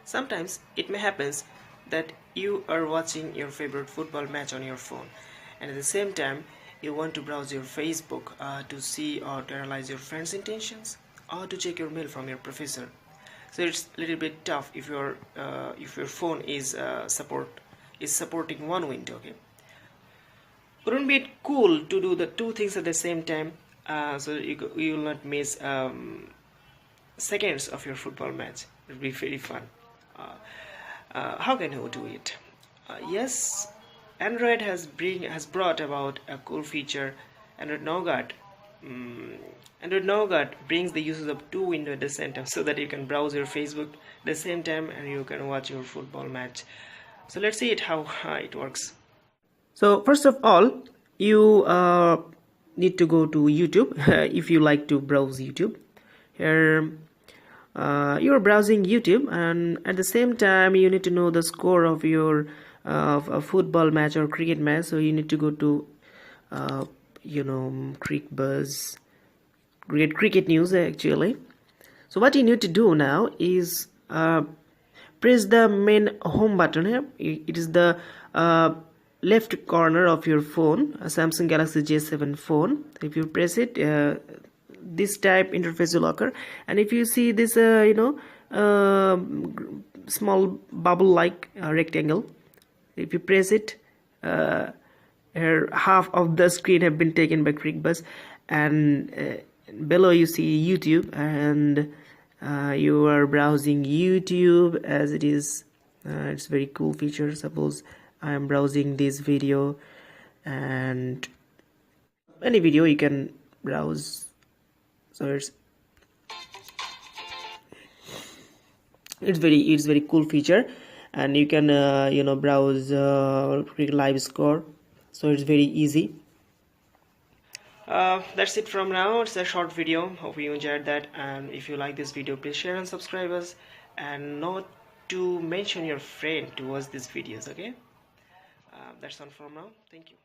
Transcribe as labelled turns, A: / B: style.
A: Sometimes it may happen that you are watching your favorite football match on your phone, and at the same time you want to browse your Facebook to see or to analyze your friends' intentions, or to check your mail from your professor. So it's a little bit tough if your phone is supporting one window. Okay, wouldn't be it cool to do the two things at the same time, so you will not miss seconds of your football match. It will be very fun. How can you do it? Yes, Android has brought about a cool feature, Android Nougat. Mm, Android Nougat brings the uses of two windows at the same time, so that you can browse your Facebook at the same time and you can watch your football match. So let's see how it works. So first of all, you need to go to YouTube if you like to browse YouTube. Here you're browsing YouTube, and at the same time you need to know the score of your a football match or cricket match. So you need to go to CrickBuzz, Great Cricket News actually. So what you need to do now is press the main home button here. It is the left corner of your phone, a Samsung Galaxy J7 phone. If you press it, this type interface will occur, and if you see this small bubble like rectangle, if you press it, here half of the screen have been taken by CrickBuzz, and below you see YouTube, and you are browsing YouTube as it is. It's very cool feature. Suppose I am browsing this video, and any video you can browse. So it's very cool feature, and you can browse live score. So it's very easy. That's it from now. It's a short video. Hope you enjoyed that, and if you like this video, please share and subscribe us, and not to mention your friend to watch these videos. Okay, that's all from now. Thank you.